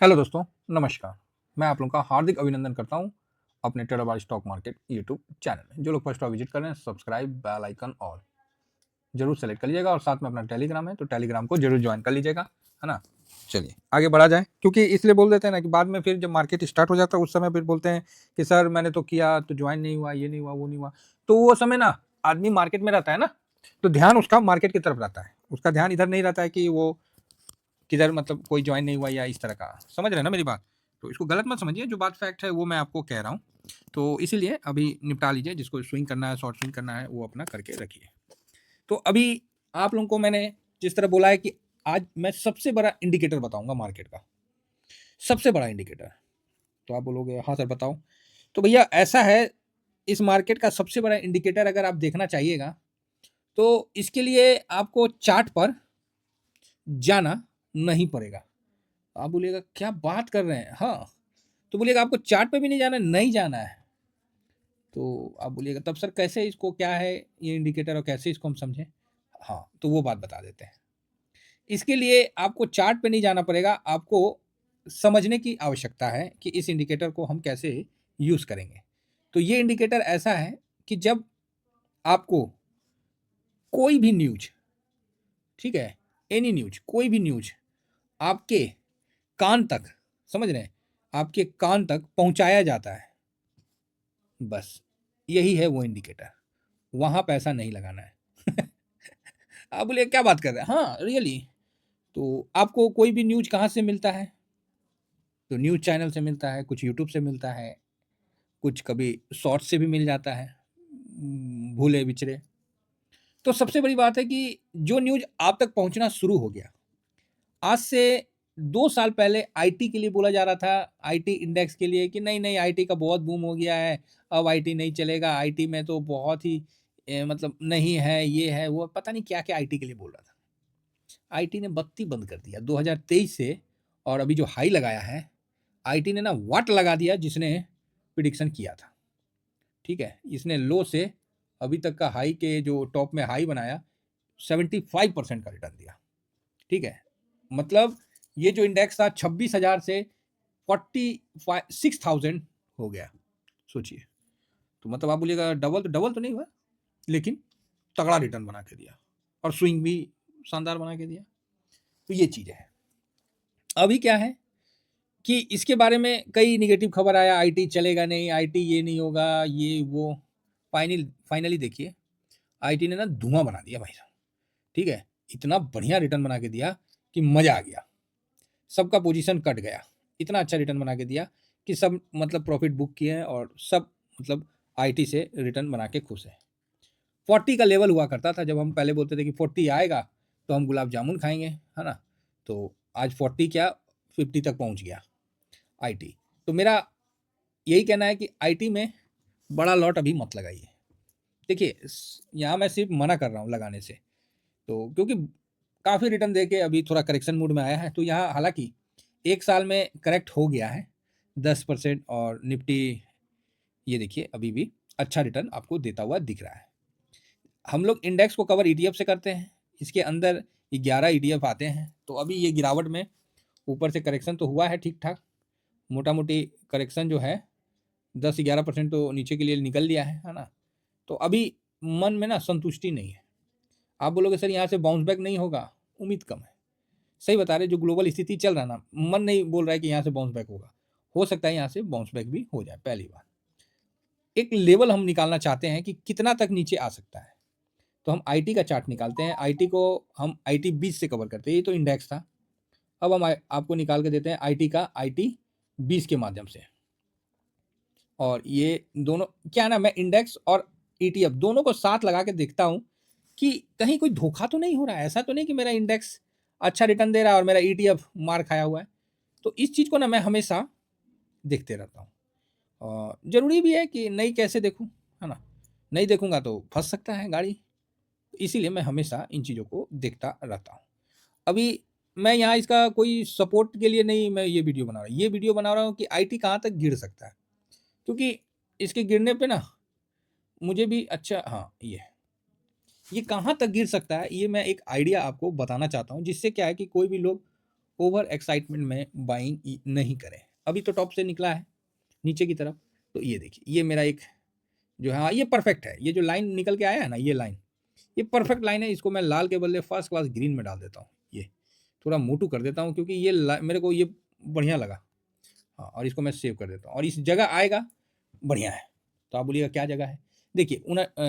Hello दोस्तों, नमस्कार। मैं आप लोगों का हार्दिक अभिनंदन करता हूँ अपने trader buy stock market YouTube channel में। जो लोग फर्स्ट बार विजिट कर रहे हैं, सब्सक्राइब, बेल आइकन ऑल जरूर सेलेक्ट कर लीजिएगा और साथ में अपना टेलीग्राम है तो टेलीग्राम को जरूर ज्वाइन कर लीजिएगा, है ना। चलिए आगे बढ़ा जाए, क्योंकि इसलिए बोल देते हैं ना कि बाद में फिर जब मार्केट स्टार्ट हो जाता है उस समय फिर बोलते हैं कि सर मैंने तो किया तो ज्वाइन नहीं हुआ, ये नहीं हुआ, वो नहीं हुआ। तो वो समय ना आदमी मार्केट में रहता है ना, तो ध्यान उसका मार्केट की तरफ रहता है, उसका ध्यान इधर नहीं रहता है कि वो किधर मतलब कोई ज्वाइन नहीं हुआ या इस तरह का। समझ रहे हैं ना मेरी बात? तो इसको गलत मत समझिए, जो बात फैक्ट है वो मैं आपको कह रहा हूँ। तो इसीलिए अभी निपटा लीजिए, जिसको स्विंग करना है, शॉर्ट स्विंग करना है, वो अपना करके रखिए। तो अभी आप लोगों को मैंने जिस तरह बोला है कि आज मैं सबसे बड़ा इंडिकेटर बताऊंगा मार्केट का, सबसे बड़ा इंडिकेटर। तो आप बोलोगे हाँ सर बताओ। तो भैया ऐसा है, इस मार्केट का सबसे बड़ा इंडिकेटर अगर आप देखना चाहिएगा तो इसके लिए आपको चार्ट पर जाना नहीं पड़ेगा। आप बोलिएगा क्या बात कर रहे हैं, हाँ। तो बोलिएगा आपको चार्ट पे भी नहीं जाना है, नहीं जाना है। तो आप बोलिएगा तब सर कैसे, इसको क्या है ये इंडिकेटर और कैसे इसको हम समझें। हाँ तो वो बात बता देते हैं। इसके लिए आपको चार्ट पे नहीं जाना पड़ेगा, आपको समझने की आवश्यकता है कि इस इंडिकेटर को हम कैसे यूज़ करेंगे। तो ये इंडिकेटर ऐसा है कि जब आपको कोई भी न्यूज, ठीक है, एनी न्यूज, कोई भी न्यूज आपके कान तक, समझ रहे हैं, आपके कान तक पहुंचाया जाता है, बस यही है वो इंडिकेटर। वहां पैसा नहीं लगाना है। आप बोलिए क्या बात कर रहे हैं, हाँ रियली। तो आपको कोई भी न्यूज कहाँ से मिलता है? तो न्यूज चैनल से मिलता है, कुछ यूट्यूब से मिलता है, कुछ कभी शॉर्ट से भी मिल जाता है, भूले बिचरे। तो सबसे बड़ी बात है कि जो न्यूज आप तक पहुंचना शुरू हो गया, आज से 2 साल पहले आईटी के लिए बोला जा रहा था, आईटी इंडेक्स के लिए, कि नहीं नहीं आईटी का बहुत बूम हो गया है, अब आईटी नहीं चलेगा, आईटी में तो बहुत ही मतलब नहीं है, ये है वो, पता नहीं क्या क्या आईटी के लिए बोल रहा था। आईटी ने बत्ती बंद कर दिया 2023 से, और अभी जो हाई लगाया है आईटी ने ना वाट लगा दिया जिसने प्रिडिक्शन किया था। ठीक है, इसने लो से अभी तक का हाई के जो टॉप में हाई बनाया 75% का रिटर्न दिया। ठीक है, मतलब ये जो इंडेक्स था 26,000 से 46,000 हो गया। सोचिए, तो मतलब आप बोलिएगा डबल, तो डबल तो नहीं हुआ, लेकिन तगड़ा रिटर्न बना के दिया और स्विंग भी शानदार बना के दिया। तो ये चीज़ है। अभी क्या है कि इसके बारे में कई निगेटिव खबर आया, आईटी चलेगा नहीं, आईटी ये नहीं होगा, ये वो। फाइनली देखिए, आईटी ने ना धुआं बना दिया भाई साहब। ठीक है, इतना बढ़िया रिटर्न बना के दिया कि मजा आ गया, सबका पोजीशन कट गया। इतना अच्छा रिटर्न बना के दिया कि सब मतलब प्रॉफिट बुक किए हैं और सब मतलब आईटी से रिटर्न बना के खुश है। 40 का लेवल हुआ करता था, जब हम पहले बोलते थे कि 40 आएगा तो हम गुलाब जामुन खाएंगे, है ना। तो आज 40 क्या 50 तक पहुंच गया आईटी। तो मेरा यही कहना है कि आईटी में बड़ा लॉट अभी मत लगाइए। देखिए यहाँ मैं सिर्फ मना कर रहा हूँ लगाने से, तो क्योंकि काफ़ी रिटर्न देके अभी थोड़ा करेक्शन मूड में आया है। तो यहाँ हालांकि 1 साल में करेक्ट हो गया है 10%, और निफ्टी ये देखिए अभी भी अच्छा रिटर्न आपको देता हुआ दिख रहा है। हम लोग इंडेक्स को कवर ईटीएफ से करते हैं, इसके अंदर 11 ईटीएफ आते हैं। तो अभी ये गिरावट में ऊपर से करेक्शन तो हुआ है ठीक ठाक, मोटा मोटी करेक्शन जो है 10-11% तो नीचे के लिए निकल लिया है ना। तो अभी मन में ना संतुष्टि नहीं है। आप बोलोगे सर यहाँ से बाउंस बैक नहीं होगा, उम्मीद कम है। सही बता रहे, जो ग्लोबल स्थिति चल रहा ना, मन नहीं बोल रहा है कि यहाँ से बाउंस बैक होगा। हो सकता है यहाँ से बाउंस बैक भी हो जाए। पहली बात, एक लेवल हम निकालना चाहते हैं कि कितना तक नीचे आ सकता है। तो हम आईटी का चार्ट निकालते हैं, आईटी को हम आईटी 20 से कवर करते हैं, ये तो इंडेक्स था। अब हम आपको निकाल के देते हैं आईटी का आईटी 20 के माध्यम से। और ये दोनों क्या ना, मैं इंडेक्स और ईटीएफ दोनों को साथ लगा के देखता हूँ कि कहीं कोई धोखा तो नहीं हो रहा है। ऐसा तो नहीं कि मेरा इंडेक्स अच्छा रिटर्न दे रहा है और मेरा ईटीएफ मार खाया हुआ है। तो इस चीज़ को ना मैं हमेशा देखते रहता हूँ। और ज़रूरी भी है कि नहीं कैसे देखूँ, है ना। नहीं देखूँगा तो फंस सकता है गाड़ी। इसीलिए मैं हमेशा इन चीज़ों को देखता रहता हूँ। अभी मैं यहाँ इसका कोई सपोर्ट के लिए नहीं मैं ये वीडियो बना रहा हूँ। ये वीडियो बना रहा हूँ कि आईटी कहाँ तक गिर सकता है, क्योंकि इसके गिरने पे ना मुझे भी अच्छा, हाँ ये कहाँ तक गिर सकता है, ये मैं एक आइडिया आपको बताना चाहता हूँ, जिससे क्या है कि कोई भी लोग ओवर एक्साइटमेंट में बाइंग नहीं करें। अभी तो टॉप से निकला है नीचे की तरफ, तो ये देखिए ये मेरा एक जो है, हाँ ये परफेक्ट है, ये जो लाइन निकल के आया है ना, ये लाइन, ये परफेक्ट लाइन है। इसको मैं लाल के बदले फर्स्ट क्लास ग्रीन में डाल देता हूँ, ये थोड़ा मोटू कर देता हूँ क्योंकि ये मेरे को ये बढ़िया लगा। हाँ, और इसको मैं सेव कर देता हूँ और इस जगह आएगा बढ़िया है। तो आप बोलिएगा क्या जगह है, देखिए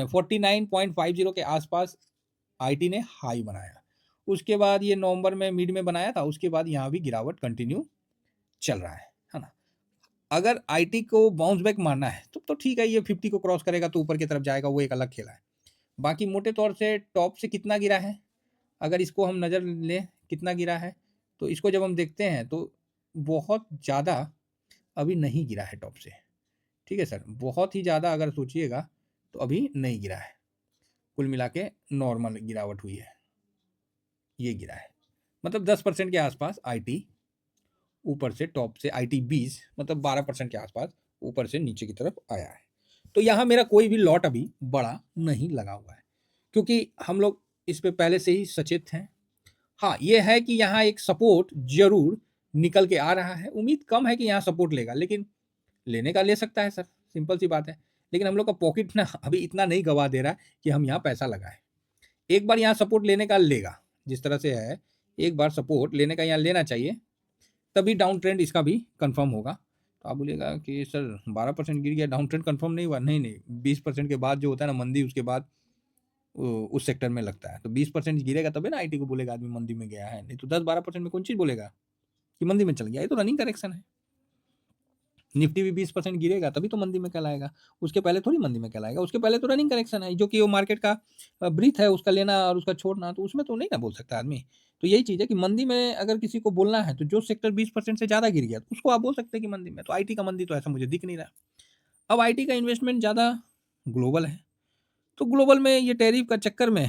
49.50 के आसपास आईटी ने हाई बनाया, उसके बाद ये नवंबर में मिड में बनाया था, उसके बाद यहाँ भी गिरावट कंटिन्यू चल रहा है ना। अगर आईटी को बाउंस बैक मारना है तो ठीक है, ये 50 को क्रॉस करेगा तो ऊपर की तरफ जाएगा, वो एक अलग खेला है। बाकी मोटे तौर से टॉप से कितना गिरा है, अगर इसको हम नज़र लें कितना गिरा है, तो इसको जब हम देखते हैं तो बहुत ज़्यादा अभी नहीं गिरा है टॉप से, ठीक है सर, बहुत ही ज़्यादा अगर सोचिएगा तो अभी नहीं गिरा है, कुल मिला के नॉर्मल गिरावट हुई है, ये गिरा है, मतलब 10% के आसपास आईटी ऊपर से, टॉप से आईटी 20 मतलब 12% के आसपास ऊपर से नीचे की तरफ आया है। तो यहाँ मेरा कोई भी लॉट अभी बड़ा नहीं लगा हुआ है, क्योंकि हम लोग इस पे पहले से ही सचेत हैं। हाँ, ये है कि यहाँ एक सपोर्ट जरूर निकल के आ रहा है, उम्मीद कम है कि यहाँ सपोर्ट लेगा, लेकिन लेने का ले सकता है सर, सिंपल सी बात है। लेकिन हम लोग का पॉकेट ना अभी इतना नहीं गवा दे रहा है कि हम यहाँ पैसा लगाएं। एक बार यहाँ सपोर्ट लेने का लेगा, जिस तरह से है, एक बार सपोर्ट लेने का यहाँ लेना चाहिए, तभी डाउन ट्रेंड इसका भी कंफर्म होगा। तो आप बोलिएगा कि सर 12% गिर गया, डाउन ट्रेंड कंफर्म नहीं हुआ, नहीं नहीं, 20% के बाद जो होता है ना मंदी, उसके बाद उस सेक्टर में लगता है, तो 20% गिरेगा तभी ना आईटी को बोलेगा आदमी मंदी में गया है, नहीं तो 10-12% में कौन चीज़ बोलेगा कि मंदी में चल गया, ये तो रनिंग करेक्शन है। निफ्टी भी 20% गिरेगा तभी तो मंदी में कहलाएगा, उसके पहले थोड़ी मंदी में कहलाएगा, उसके पहले तो रनिंग करेक्शन है, जो कि वो मार्केट का ब्रीथ है, उसका लेना और उसका छोड़ना, तो उसमें तो नहीं ना बोल सकता आदमी। तो यही चीज़ है कि मंदी में अगर किसी को बोलना है तो जो सेक्टर 20% से ज़्यादा गिर गया तो उसको आप बोल सकते हैं कि मंदी में, तो आईटी का मंदी तो ऐसा मुझे दिख नहीं रहा। अब आईटी का इन्वेस्टमेंट ज़्यादा ग्लोबल है, तो ग्लोबल में ये टैरिफ का चक्कर में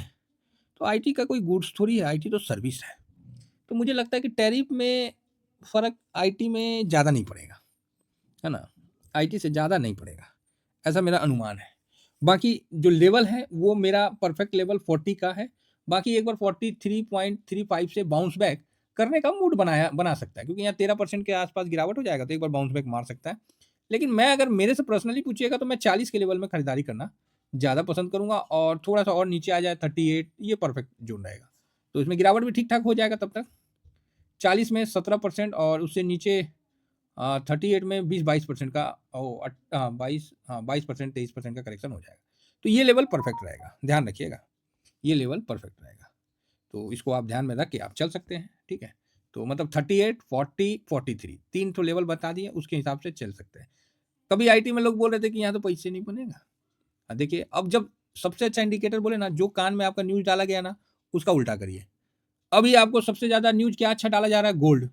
तो आईटी का कोई गुड्स थोड़ी है, आईटी तो सर्विस है। तो मुझे लगता है कि टैरिफ में फ़र्क आईटी में ज़्यादा नहीं पड़ेगा, है ना, आईटी से ज़्यादा नहीं पड़ेगा, ऐसा मेरा अनुमान है। बाकी जो लेवल है वो मेरा परफेक्ट लेवल 40 का है, बाकी एक बार 43.35 से बाउंस बैक करने का मूड बना सकता है, क्योंकि यहाँ 13% के आसपास गिरावट हो जाएगा तो एक बार बाउंस बैक मार सकता है। लेकिन मैं अगर मेरे से पर्सनली पूछिएगा तो मैं 40 के लेवल में खरीदारी करना ज़्यादा पसंद करूँगा, और थोड़ा सा और नीचे आ जाए 38, ये परफेक्ट जोन रहेगा, तो इसमें गिरावट भी ठीक ठाक हो जाएगा तब तक। 40 में 17% और उससे नीचे 38 में 20-22% का, 22%, 23% का करेक्शन हो जाएगा, तो ये लेवल परफेक्ट रहेगा, ध्यान रखिएगा, ये लेवल परफेक्ट रहेगा, तो इसको आप ध्यान में रख के आप चल सकते हैं, ठीक है। तो मतलब 38, 40, 43 तीन तो लेवल बता दिए, उसके हिसाब से चल सकते हैं। कभी आईटी में लोग बोल रहे थे कि यहाँ तो पैसे नहीं बनेगा, देखिए अब जब सबसे अच्छा इंडिकेटर बोले ना, जो कान में आपका न्यूज डाला गया ना उसका उल्टा करिए। अभी आपको सबसे ज़्यादा न्यूज क्या अच्छा डाला जा रहा है, गोल्ड।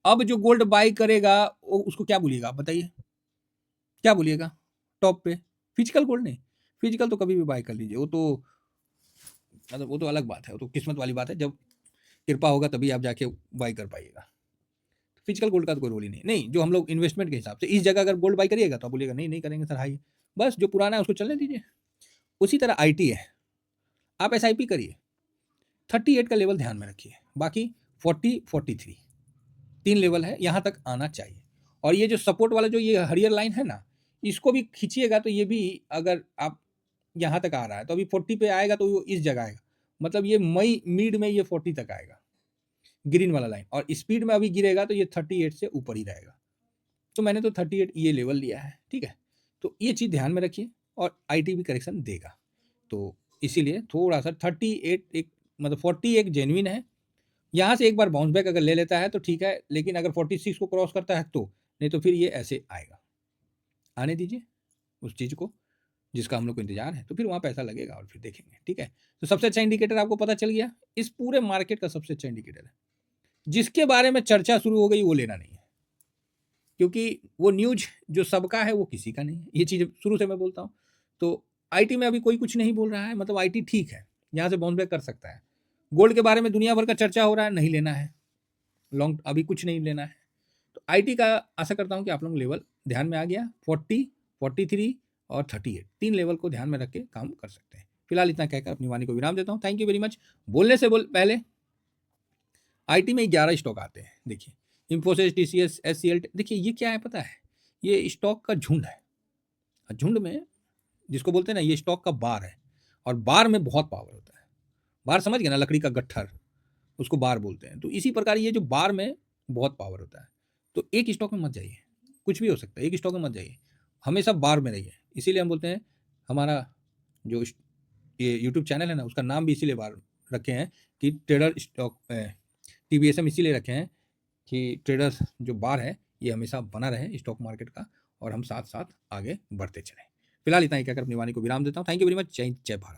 अब जो गोल्ड बाई करेगा उसको क्या बोलिएगा आप बताइए, क्या बोलिएगा टॉप पे, फिजिकल गोल्ड नहीं, फिजिकल तो कभी भी बाई कर लीजिए, वो तो मतलब वो तो अलग बात है, वो तो किस्मत वाली बात है, जब कृपा होगा तभी आप जाके बाई कर पाइएगा। फिजिकल गोल्ड का तो कोई रोल ही नहीं, नहीं जो हम लोग इन्वेस्टमेंट के हिसाब से इस जगह अगर गोल्ड बाई करिएगा तो आप बोलिएगा नहीं नहीं करेंगे सर, हाई, बस जो पुराना है उसको चलने दीजिए। उसी तरह आईटी है, आप एसआईपी करिए, 38 का लेवल ध्यान में रखिए, बाकी 40, 43 तीन लेवल है, यहाँ तक आना चाहिए। और ये जो सपोर्ट वाला जो ये हरियर लाइन है ना, इसको भी खींचिएगा तो ये भी अगर आप यहाँ तक आ रहा है तो अभी 40 पे आएगा तो वो इस जगह आएगा, मतलब ये मई मिड में ये 40 तक आएगा ग्रीन वाला लाइन, और स्पीड में अभी गिरेगा तो ये 38 से ऊपर ही रहेगा। तो मैंने तो 38 ये लेवल लिया है, ठीक है, तो ये चीज़ ध्यान में रखिए, और आईटी भी करेक्शन देगा, तो इसीलिए थोड़ा सा 38 एक मतलब 40 एक जेन्युइन है, यहाँ से एक बार बाउंस बैक अगर ले लेता है तो ठीक है, लेकिन अगर 46 को क्रॉस करता है तो नहीं, तो फिर ये ऐसे आएगा, आने दीजिए उस चीज़ को जिसका हम लोग को इंतजार है, तो फिर वहाँ पैसा लगेगा और फिर देखेंगे, ठीक है। तो सबसे अच्छा इंडिकेटर आपको पता चल गया, इस पूरे मार्केट का सबसे अच्छा इंडिकेटर है, जिसके बारे में चर्चा शुरू हो गई वो लेना नहीं है, क्योंकि वो न्यूज जो सबका है वो किसी का नहीं है, ये चीज़ शुरू से मैं बोलता हूँ। तो आईटी में अभी कोई कुछ नहीं बोल रहा है, मतलब आईटी ठीक है, यहाँ से बाउंस बैक कर सकता है। गोल्ड के बारे में दुनिया भर का चर्चा हो रहा है, नहीं लेना है, लॉन्ग अभी कुछ नहीं लेना है। तो आईटी का आशा करता हूँ कि आप लोग लेवल ध्यान में आ गया, 40, 43 और 38 तीन लेवल को ध्यान में रख के काम कर सकते हैं। फिलहाल इतना कहकर अपनी वाणी को विराम देता हूँ। Thank you very much. बोलने से पहले आईटी में 11 स्टॉक आते हैं। देखिए इन्फोसिस, टीसीएस, एचसीएल। देखिए ये क्या है पता है, ये स्टॉक का झुंड है। झुंड में जिसको बोलते हैं ना, ये स्टॉक का बार है, और बार में बहुत पावर होता है। बार समझ गए ना, लकड़ी का गट्ठर, उसको बार बोलते हैं। तो इसी प्रकार ये जो बार में बहुत पावर होता है। तो एक स्टॉक में मत जाइए, कुछ भी हो सकता है, एक स्टॉक में मत जाइए, हमेशा बार में रहिए। इसीलिए हम बोलते हैं, हमारा जो ये यूट्यूब चैनल है ना, उसका नाम भी इसीलिए बार रखे हैं कि ट्रेडर स्टॉक टीबीएसएम, इसीलिए रखे हैं कि ट्रेडर जो बार है ये हमेशा बना रहे स्टॉक मार्केट का, और हम साथ साथ आगे बढ़ते चलें। फिलहाल इतना ही कहकर अपनी वाणी को विराम देता हूँ। Thank you very much. जय हिंद, जय भारत।